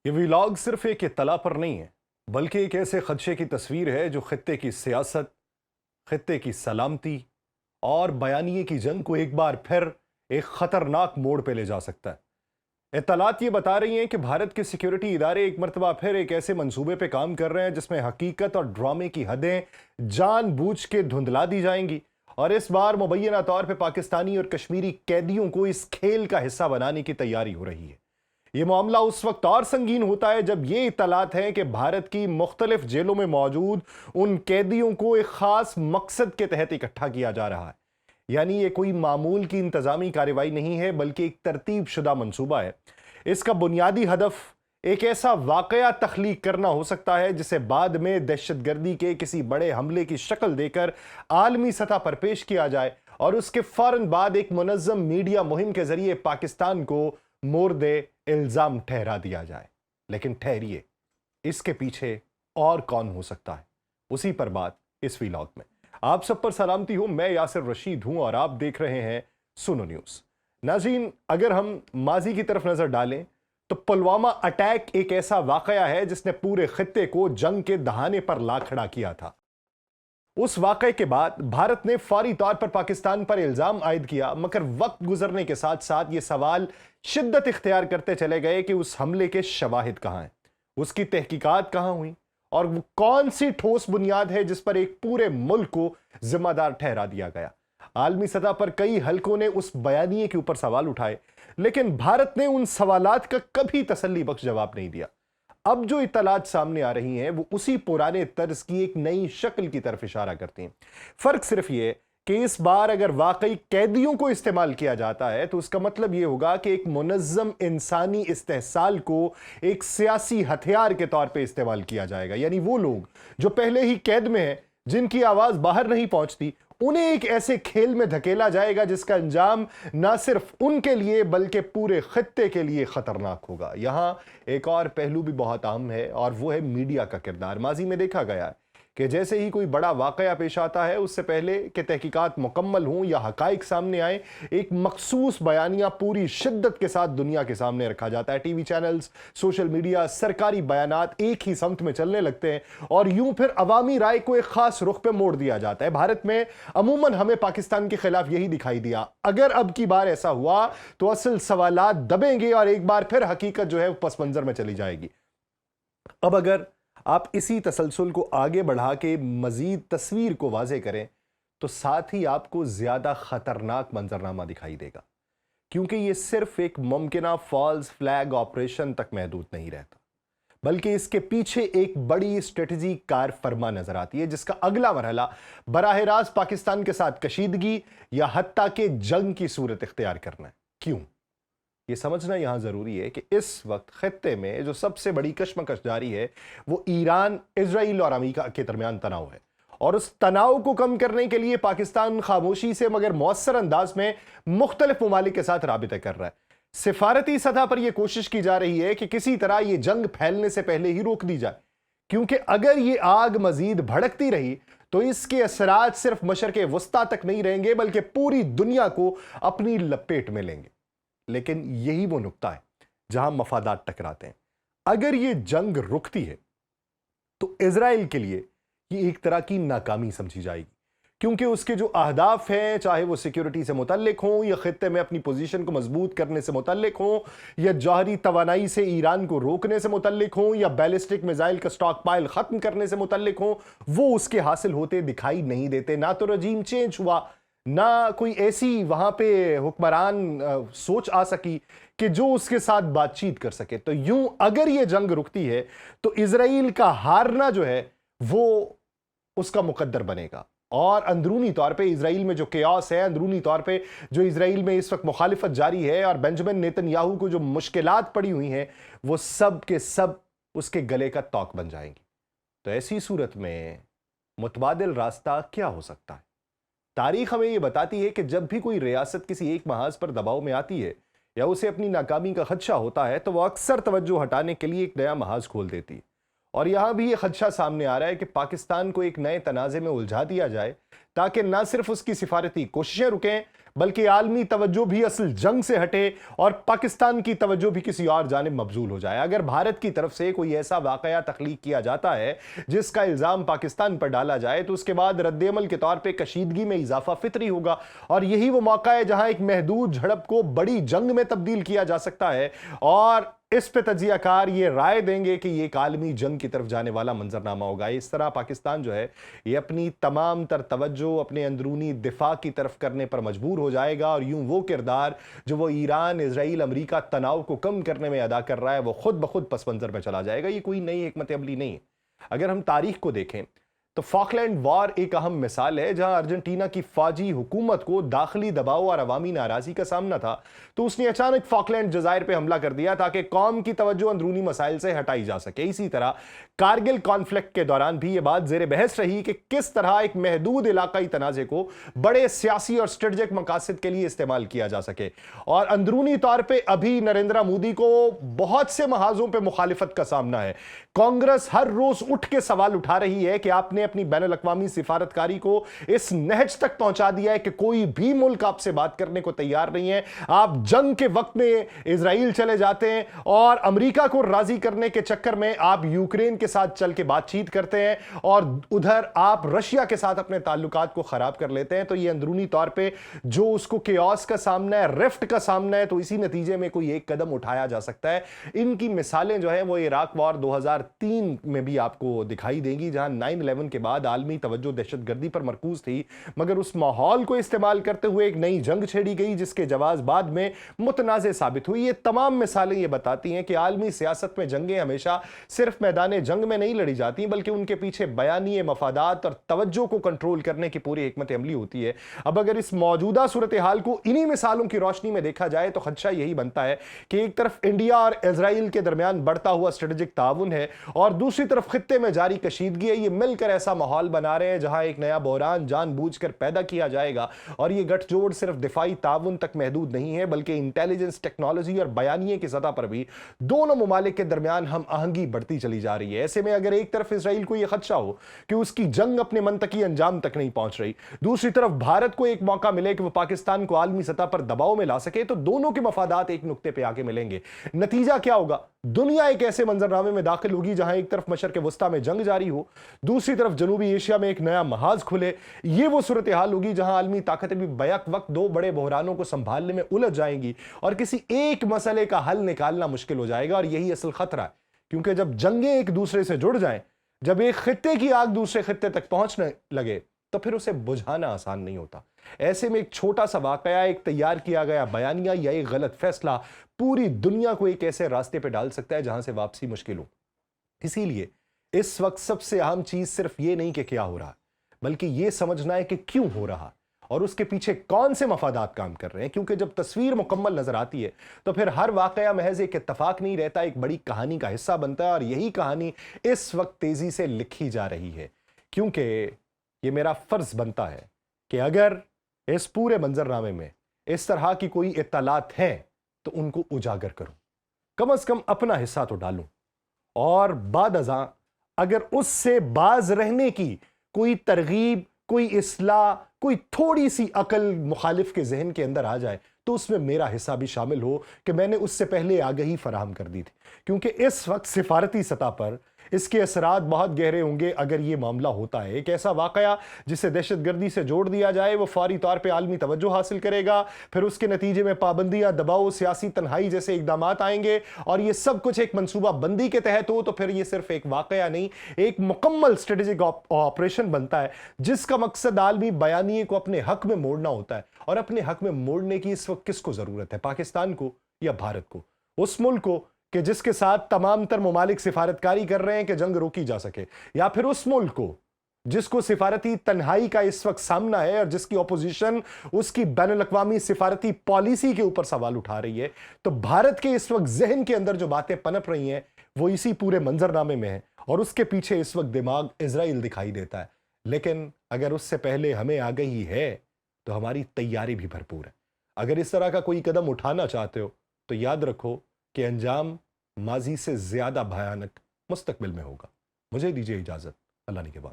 یہ ویلاگ صرف ایک اطلاع پر نہیں ہے بلکہ ایک ایسے خدشے کی تصویر ہے جو خطے کی سیاست، خطے کی سلامتی اور بیانیے کی جنگ کو ایک بار پھر ایک خطرناک موڑ پہ لے جا سکتا ہے۔ اطلاعات یہ بتا رہی ہیں کہ بھارت کے سیکیورٹی ادارے ایک مرتبہ پھر ایک ایسے منصوبے پہ کام کر رہے ہیں جس میں حقیقت اور ڈرامے کی حدیں جان بوجھ کے دھندلا دی جائیں گی، اور اس بار مبینہ طور پہ پاکستانی اور کشمیری قیدیوں کو اس کھیل کا حصہ بنانے کی تیاری ہو رہی ہے۔ یہ معاملہ اس وقت اور سنگین ہوتا ہے جب یہ اطلاعات ہیں کہ بھارت کی مختلف جیلوں میں موجود ان قیدیوں کو ایک خاص مقصد کے تحت اکٹھا کیا جا رہا ہے۔ یعنی یہ کوئی معمول کی انتظامی کارروائی نہیں ہے بلکہ ایک ترتیب شدہ منصوبہ ہے۔ اس کا بنیادی ہدف ایک ایسا واقعہ تخلیق کرنا ہو سکتا ہے جسے بعد میں دہشت گردی کے کسی بڑے حملے کی شکل دے کر عالمی سطح پر پیش کیا جائے، اور اس کے فوراً بعد ایک منظم میڈیا مہم کے ذریعے پاکستان کو مورد الزام ٹھہرا دیا جائے۔ لیکن ٹھہریے، اس کے پیچھے اور کون ہو سکتا ہے؟ اسی پر بات اس ویلاگ میں۔ آپ سب پر سلامتی ہو، میں یاسر رشید ہوں اور آپ دیکھ رہے ہیں سنو نیوز۔ ناظرین، اگر ہم ماضی کی طرف نظر ڈالیں تو پلوامہ اٹیک ایک ایسا واقعہ ہے جس نے پورے خطے کو جنگ کے دہانے پر لا کھڑا کیا تھا۔ اس واقعے کے بعد بھارت نے فوری طور پر پاکستان پر الزام عائد کیا، مگر وقت گزرنے کے ساتھ ساتھ یہ سوال شدت اختیار کرتے چلے گئے کہ اس حملے کے شواہد کہاں ہیں، اس کی تحقیقات کہاں ہوئیں، اور وہ کون سی ٹھوس بنیاد ہے جس پر ایک پورے ملک کو ذمہ دار ٹھہرا دیا گیا۔ عالمی سطح پر کئی حلقوں نے اس بیانیے کے اوپر سوال اٹھائے، لیکن بھارت نے ان سوالات کا کبھی تسلی بخش جواب نہیں دیا۔ اب جو اطلاعات سامنے آ رہی ہیں وہ اسی پرانے طرز کی ایک نئی شکل کی طرف اشارہ کرتی ہیں۔ فرق صرف یہ کہ اس بار اگر واقعی قیدیوں کو استعمال کیا جاتا ہے تو اس کا مطلب یہ ہوگا کہ ایک منظم انسانی استحصال کو ایک سیاسی ہتھیار کے طور پہ استعمال کیا جائے گا۔ یعنی وہ لوگ جو پہلے ہی قید میں ہیں، جن کی آواز باہر نہیں پہنچتی، انہیں ایک ایسے کھیل میں دھکیلا جائے گا جس کا انجام نہ صرف ان کے لیے بلکہ پورے خطے کے لیے خطرناک ہوگا۔ یہاں ایک اور پہلو بھی بہت اہم ہے اور وہ ہے میڈیا کا کردار۔ ماضی میں دیکھا گیا ہے کہ جیسے ہی کوئی بڑا واقعہ پیش آتا ہے، اس سے پہلے کہ تحقیقات مکمل ہوں یا حقائق سامنے آئیں، ایک مخصوص بیانیہ پوری شدت کے ساتھ دنیا کے سامنے رکھا جاتا ہے۔ T V channels, social media, سرکاری بیانات ایک ہی سمت میں چلنے لگتے ہیں اور یوں پھر عوامی رائے کو ایک خاص رخ پہ موڑ دیا جاتا ہے۔ بھارت میں عموماً ہمیں پاکستان کے خلاف یہی دکھائی دیا۔ اگر اب کی بار ایسا ہوا تو اصل سوالات دبیں گے اور ایک بار پھر حقیقت جو ہے پس منظر میں چلی جائے گی۔ اب اگر آپ اسی تسلسل کو آگے بڑھا کے مزید تصویر کو واضح کریں تو ساتھ ہی آپ کو زیادہ خطرناک منظرنامہ دکھائی دے گا، کیونکہ یہ صرف ایک ممکنہ فالس فلیگ آپریشن تک محدود نہیں رہتا، بلکہ اس کے پیچھے ایک بڑی اسٹریٹجی کار فرما نظر آتی ہے جس کا اگلا مرحلہ براہ راست پاکستان کے ساتھ کشیدگی یا حتیٰ کہ جنگ کی صورت اختیار کرنا ہے۔ کیوں؟ یہ سمجھنا یہاں ضروری ہے کہ اس وقت خطے میں جو سب سے بڑی کشمکش جاری ہے وہ ایران، اسرائیل اور امریکہ کے درمیان تناؤ ہے، اور اس تناؤ کو کم کرنے کے لیے پاکستان خاموشی سے مگر مؤثر انداز میں مختلف ممالک کے ساتھ رابطے کر رہا ہے۔ سفارتی سطح پر یہ کوشش کی جا رہی ہے کہ کسی طرح یہ جنگ پھیلنے سے پہلے ہی روک دی جائے، کیونکہ اگر یہ آگ مزید بھڑکتی رہی تو اس کے اثرات صرف مشرق وسطیٰ تک نہیں رہیں گے بلکہ پوری دنیا کو اپنی لپیٹ میں لیں گے۔ لیکن یہی وہ نقطہ ہے جہاں مفادات ٹکراتے ہیں۔ اگر یہ جنگ رکتی ہے تو اسرائیل کے لیے یہ ایک طرح کی ناکامی سمجھی جائے گی، کیونکہ اس کے جو اہداف ہیں، چاہے وہ سیکیورٹی سے متعلق ہوں یا خطے میں اپنی پوزیشن کو مضبوط کرنے سے متعلق ہوں یا جوہری توانائی سے ایران کو روکنے سے متعلق ہوں یا بیلسٹک میزائل کا سٹاک پائل ختم کرنے سے متعلق ہوں، وہ اس کے حاصل ہوتے دکھائی نہیں دیتے۔ نہ تو رجیم چینج ہوا، نہ کوئی ایسی وہاں پہ حکمران سوچ آ سکی کہ جو اس کے ساتھ بات چیت کر سکے۔ تو یوں اگر یہ جنگ رکتی ہے تو اسرائیل کا ہارنا جو ہے وہ اس کا مقدر بنے گا، اور اندرونی طور پہ اسرائیل میں جو کیاس ہے، اندرونی طور پہ جو اسرائیل میں اس وقت مخالفت جاری ہے اور بنجمن نیتن یاہو کو جو مشکلات پڑی ہوئی ہیں، وہ سب کے سب اس کے گلے کا توق بن جائیں گی۔ تو ایسی صورت میں متبادل راستہ کیا ہو سکتا ہے؟ تاریخ ہمیں یہ بتاتی ہے کہ جب بھی کوئی ریاست کسی ایک محاذ پر دباؤ میں آتی ہے یا اسے اپنی ناکامی کا خدشہ ہوتا ہے تو وہ اکثر توجہ ہٹانے کے لیے ایک نیا محاذ کھول دیتی ہے، اور یہاں بھی یہ خدشہ سامنے آ رہا ہے کہ پاکستان کو ایک نئے تنازع میں الجھا دیا جائے تاکہ نہ صرف اس کی سفارتی کوششیں رکیں بلکہ عالمی توجہ بھی اصل جنگ سے ہٹے اور پاکستان کی توجہ بھی کسی اور جانب مبذول ہو جائے۔ اگر بھارت کی طرف سے کوئی ایسا واقعہ تخلیق کیا جاتا ہے جس کا الزام پاکستان پر ڈالا جائے تو اس کے بعد رد عمل کے طور پہ کشیدگی میں اضافہ فطری ہوگا، اور یہی وہ موقع ہے جہاں ایک محدود جھڑپ کو بڑی جنگ میں تبدیل کیا جا سکتا ہے، اور اس پہ تجزیہ کار یہ رائے دیں گے کہ یہ ایک عالمی جنگ کی طرف جانے والا منظرنامہ ہوگا۔ اس طرح پاکستان جو ہے یہ اپنی تمام تر توجہ اپنے اندرونی دفاع کی طرف کرنے پر مجبور ہو جائے گا، اور یوں وہ کردار جو وہ ایران، اسرائیل، امریکہ تناؤ کو کم کرنے میں ادا کر رہا ہے وہ خود بخود پس منظر میں چلا جائے گا۔ یہ کوئی نئی حکمت عملی نہیں ہے۔ اگر ہم تاریخ کو دیکھیں تو فاکلینڈ وار ایک اہم مثال ہے، جہاں ارجنٹینا کی فوجی حکومت کو داخلی دباؤ اور عوامی ناراضی کا سامنا تھا تو اس نے اچانک فاکلینڈ جزائر پہ حملہ کر دیا تاکہ قوم کی توجہ اندرونی مسائل سے ہٹائی جا سکے۔ اسی طرح کارگل کانفلکٹ کے دوران بھی یہ بات زیر بحث رہی کہ کس طرح ایک محدود علاقائی تنازع کو بڑے سیاسی اور اسٹریٹجک مقاصد کے لیے استعمال کیا جا سکے، اور اندرونی طور پہ ابھی نریندر مودی کو بہت سے محاذوں پہ مخالفت کا سامنا ہے۔ کانگریس ہر روز اٹھ کے سوال اٹھا رہی ہے کہ آپ نے اپنی بین الاقوامی سفارتکاری کو اس نہج تک پہنچا دیا ہے کہ کوئی بھی ملک آپ سے بات کرنے کو تیار نہیں ہے۔ آپ جنگ کے وقت میں اسرائیل چلے جاتے ہیں اور امریکہ کو راضی کرنے کے چکر میں آپ یوکرین کے ساتھ چل کے بات چیت کرتے ہیں، اور ادھر آپ رشیا کے ساتھ اپنے تعلقات کو خراب کر لیتے ہیں۔ تو یہ اندرونی طور پہ جو اس کو کیوس کا سامنا ہے، ریفٹ کا سامنا ہے، تو اسی نتیجے میں کوئی ایک قدم اٹھایا جا سکتا ہے۔ ان کی مثالیں جو ہیں وہ عراق وار 2003 میں بھی آپ کو دکھائی دیں گی، جہاں 9/11 کے بعد عالمی توجہ دہشت گردی پر مرکوز تھی، مگر اس ماحول کو استعمال کرتے ہوئے ایک نئی جنگ چھیڑی گئی جس کے جواز بعد میں متنازع ثابت ہوئی۔ یہ تمام مثالیں یہ بتاتی ہیں کہ عالمی سیاست میں جنگیں ہمیشہ صرف میدان جنگ میں نہیں لڑی جاتی بلکہ ان کے پیچھے بیانیے مفادات اور توجہ کو کنٹرول کرنے کی پوری حکمت عملی ہوتی ہے۔ اب اگر اس موجودہ صورتحال کو انہی مثالوں کی روشنی میں دیکھا جائے تو خدشہ یہی بنتا ہے کہ ایک طرف انڈیا اور اسرائیل کے درمیان بڑھتا ہوا اسٹریٹجک تعاون ہے اور دوسری طرف خطے میں جاری کشیدگی ہے۔ یہ مل کر ایسا ماحول بنا رہے ہیں جہاں ایک نیا بحران جان بوجھ کر پیدا کیا جائے گا، اور یہ گٹھ جوڑ صرف دفاعی تعاون تک محدود نہیں ہے بلکہ انٹیلیجنس، ٹیکنالوجی اور بیانیے کی سطح پر بھی دونوں ممالک کے درمیان ہم آہنگی بڑھتی چلی جا رہی ہے۔ ایسے میں اگر ایک طرف اسرائیل کو یہ خدشہ ہو کہ اس کی جنگ اپنے منطقی انجام تک نہیں پہنچ رہی، دوسری طرف بھارت کو ایک موقع ملے کہ وہ پاکستان کو عالمی سطح پر دباؤ میں لا سکے، تو دونوں کے مفادات ایک نقطے پہ آگے ملیں گے۔ نتیجہ کیا ہوگا؟ دنیا ایک ایسے منظرنامے میں داخل ہوگی جہاں ایک طرف مشرق وسطیٰ میں جنگ جاری ہو، دوسری طرف جنوبی ایشیا میں ایک نیا محاذ کھلے۔ یہ وہ صورتحال ہوگی جہاں عالمی طاقتیں بھی بیک وقت دو بڑے بحرانوں کو سنبھالنے میں الجھ جائیں گی اور کسی ایک مسئلے کا حل نکالنا مشکل ہو جائے گا، اور یہی اصل خطرہ ہے، کیونکہ جب جنگیں ایک دوسرے سے جڑ جائیں، جب ایک خطے کی آگ دوسرے خطے تک پہنچنے لگے تو پھر اسے بجھانا آسان نہیں ہوتا۔ ایسے میں ایک چھوٹا سا واقعہ، ایک تیار کیا گیا بیانیہ یا ایک غلط فیصلہ پوری دنیا کو ایک ایسے راستے پہ ڈال سکتا ہے جہاں سے واپسی مشکل ہو۔ اسی لیے اس وقت سب سے اہم چیز صرف یہ نہیں کہ کیا ہو رہا، بلکہ یہ سمجھنا ہے کہ کیوں ہو رہا اور اس کے پیچھے کون سے مفادات کام کر رہے ہیں، کیونکہ جب تصویر مکمل نظر آتی ہے تو پھر ہر واقعہ محض ایک اتفاق نہیں رہتا، ایک بڑی کہانی کا حصہ بنتا ہے، اور یہی کہانی اس وقت تیزی سے لکھی جا رہی ہے۔ کیونکہ یہ میرا فرض بنتا ہے کہ اگر اس پورے منظرنامے میں اس طرح کی کوئی اطلاعات ہیں تو ان کو اجاگر کروں، کم از کم اپنا حصہ تو ڈالوں، اور بعد ازاں اگر اس سے باز رہنے کی کوئی ترغیب، کوئی اصلاح، کوئی تھوڑی سی عقل مخالف کے ذہن کے اندر آ جائے تو اس میں میرا حصہ بھی شامل ہو کہ میں نے اس سے پہلے آگہی فراہم کر دی تھی، کیونکہ اس وقت سفارتی سطح پر اس کے اثرات بہت گہرے ہوں گے اگر یہ معاملہ ہوتا ہے۔ ایک ایسا واقعہ جسے دہشت گردی سے جوڑ دیا جائے وہ فوری طور پہ عالمی توجہ حاصل کرے گا، پھر اس کے نتیجے میں پابندیاں، دباؤ، سیاسی تنہائی جیسے اقدامات آئیں گے، اور یہ سب کچھ ایک منصوبہ بندی کے تحت ہو تو پھر یہ صرف ایک واقعہ نہیں، ایک مکمل اسٹریٹجک آپریشن بنتا ہے جس کا مقصد عالمی بیانیے کو اپنے حق میں موڑنا ہوتا ہے۔ اور اپنے حق میں موڑنے کی اس وقت کس کو ضرورت ہے؟ پاکستان کو یا بھارت کو؟ اس ملک کو کہ جس کے ساتھ تمام تر ممالک سفارتکاری کر رہے ہیں کہ جنگ روکی جا سکے، یا پھر اس ملک کو جس کو سفارتی تنہائی کا اس وقت سامنا ہے اور جس کی اپوزیشن اس کی بین الاقوامی سفارتی پالیسی کے اوپر سوال اٹھا رہی ہے؟ تو بھارت کے اس وقت ذہن کے اندر جو باتیں پنپ رہی ہیں وہ اسی پورے منظرنامے میں ہیں، اور اس کے پیچھے اس وقت دماغ اسرائیل دکھائی دیتا ہے۔ لیکن اگر اس سے پہلے ہمیں آگہی ہے تو ہماری تیاری بھی بھرپور ہے۔ اگر اس طرح کا کوئی قدم اٹھانا چاہتے ہو تو یاد رکھو کہ انجام ماضی سے زیادہ بھیانک مستقبل میں ہوگا۔ مجھے دیجیے اجازت، اللہ نے کے بعد